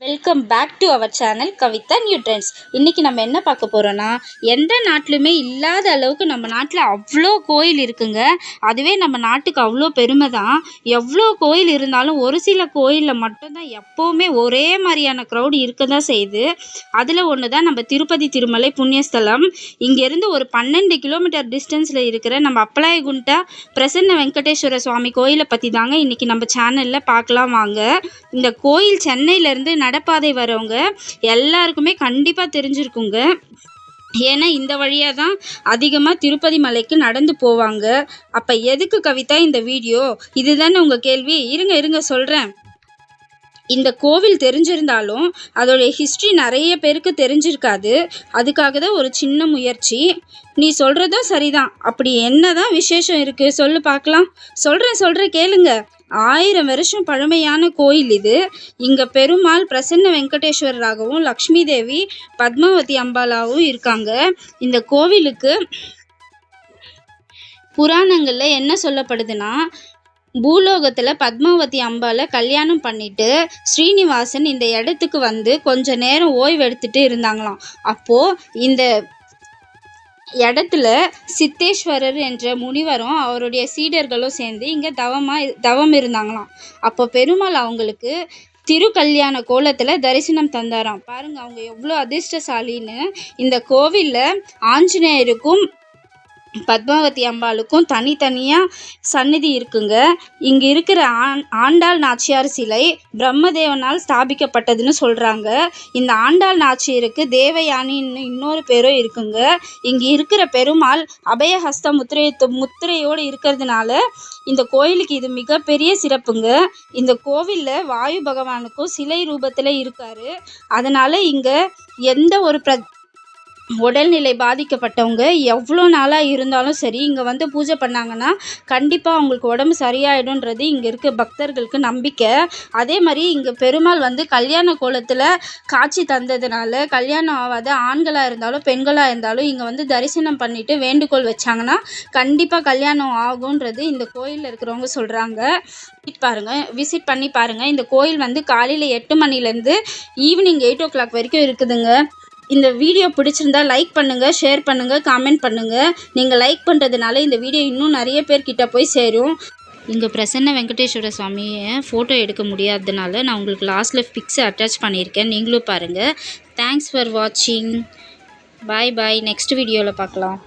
Welcome back to our channel Kavitha Neutrons. இன்றைக்கி நம்ம என்ன பார்க்க போகிறோன்னா, எந்த நாட்டிலுமே இல்லாத அளவுக்கு நம்ம நாட்டில் அவ்வளோ கோயில் இருக்குங்க. அதுவே நம்ம நாட்டுக்கு அவ்வளோ பெருமை தான். எவ்வளோ கோயில் இருந்தாலும் ஒரு சில கோயிலில் மட்டும்தான் எப்போவுமே ஒரே மாதிரியான க்ரௌடு இருக்க தான் செய்யுது. அதில் ஒன்று தான் நம்ம திருப்பதி திருமலை புண்ணியஸ்தலம். இங்கேருந்து ஒரு 12 கிலோமீட்டர் டிஸ்டன்ஸில் இருக்கிற நம்ம அப்பலாயகுண்டா பிரசன்ன வெங்கடேஸ்வர சுவாமி கோயிலை பற்றி தாங்க இன்றைக்கி நம்ம சேனலில் பார்க்கலாம் வாங்க. இந்த கோயில் சென்னையிலேருந்து நடப்பாதை வரவங்க எல்லாருக்குமே கண்டிப்பாக தெரிஞ்சிருக்குங்க. ஏன்னா இந்த வழியாக தான் அதிகமாக திருப்பதி மலைக்கு நடந்து போவாங்க. அப்போ எதுக்கு கவிதா இந்த வீடியோ? இதுதானே உங்கள் கேள்வி? இருங்க சொல்கிறேன். இந்த கோவில் தெரிஞ்சிருந்தாலும் அதோடைய ஹிஸ்ட்ரி நிறைய பேருக்கு தெரிஞ்சிருக்காது. அதுக்காக தான் ஒரு சின்ன முயற்சி. நீ சொல்கிறதும் சரிதான். அப்படி என்ன தான் விசேஷம் இருக்குது சொல்லு பார்க்கலாம். சொல்கிறேன் கேளுங்க. 1000 வருஷம் பழமையான கோயில் இது. இங்கே பெருமாள் பிரசன்ன வெங்கடேஸ்வரராகவும் லக்ஷ்மி தேவி பத்மாவதி அம்பாலாவும் இருக்காங்க. இந்த கோவிலுக்கு புராணங்களில் என்ன சொல்லப்படுதுன்னா, பூலோகத்தில் பத்மாவதி அம்பாலை கல்யாணம் பண்ணிட்டு ஸ்ரீனிவாசன் இந்த இடத்துக்கு வந்து கொஞ்ச நேரம் ஓய்வு எடுத்துட்டு இருந்தாங்களாம். அப்போது இந்த இடத்துல சித்தேஸ்வரர் என்ற முனிவரும் அவருடைய சீடர்களும் சேர்ந்து இங்கே தவம் இருந்தாங்களாம். அப்போ பெருமாள் அவங்களுக்கு திருக்கல்யாண கோலத்தில் தரிசனம் தந்தாராம். பாருங்க அவங்க எவ்வளோ அதிர்ஷ்டசாலின்னு. இந்த கோவிலில் ஆஞ்சநேயருக்கும் பத்மாவதி அம்பாளுக்கும் தனித்தனியாக சந்நிதி இருக்குங்க. இங்கே இருக்கிற ஆண்டாள் நாச்சியார் சிலை பிரம்மதேவனால் ஸ்தாபிக்கப்பட்டதுன்னு சொல்கிறாங்க. இந்த ஆண்டாள் நாச்சியருக்கு தேவயானின்னு இன்னொரு பேரும் இருக்குங்க. இங்கே இருக்கிற பெருமாள் அபயஹஸ்த முத்திரையோடு இருக்கிறதுனால இந்த கோயிலுக்கு இது மிகப்பெரிய சிறப்புங்க. இந்த கோவிலில் வாயு பகவானுக்கும் சிலை ரூபத்தில் இருக்கார். அதனால் இங்கே எந்த ஒரு உடல்நிலை பாதிக்கப்பட்டவங்க எவ்வளோ நாளாக இருந்தாலும் சரி இங்கே வந்து பூஜை பண்ணாங்கன்னா கண்டிப்பாக அவங்களுக்கு உடம்பு சரியாயிடும்ன்றது இங்கே இருக்க பக்தர்களுக்கு நம்பிக்கை. அதே மாதிரி இங்கே பெருமாள் வந்து கல்யாண கோலத்தில் காட்சி தந்ததுனால கல்யாணம் ஆகாத ஆண்களாக இருந்தாலும் பெண்களாக இருந்தாலும் இங்கே வந்து தரிசனம் பண்ணிவிட்டு வேண்டுகோள் வச்சாங்கன்னா கண்டிப்பாக கல்யாணம் ஆகுன்றது இந்த கோயிலில் இருக்கிறவங்க சொல்கிறாங்க. விசிட் பண்ணி பாருங்கள். இந்த கோயில் வந்து காலையில் 8 மணிலேருந்து ஈவினிங் 8 o'clock வரைக்கும் இருக்குதுங்க. இந்த வீடியோ பிடிச்சிருந்தா லைக் பண்ணுங்கள், ஷேர் பண்ணுங்கள், காமெண்ட் பண்ணுங்கள். நீங்கள் லைக் பண்ணுறதுனால இந்த வீடியோ இன்னும் நிறைய பேர்கிட்ட போய் சேரும். இங்கே பிரசன்ன வெங்கடேஸ்வர சுவாமியை ஃபோட்டோ எடுக்க முடியாததுனால நான் உங்களுக்கு லாஸ்ட்டில் பிக்ஸை அட்டாச் பண்ணியிருக்கேன். நீங்களும் பாருங்கள். தேங்க்ஸ் ஃபார் வாட்சிங். பாய். நெக்ஸ்ட் வீடியோவில் பார்க்கலாம்.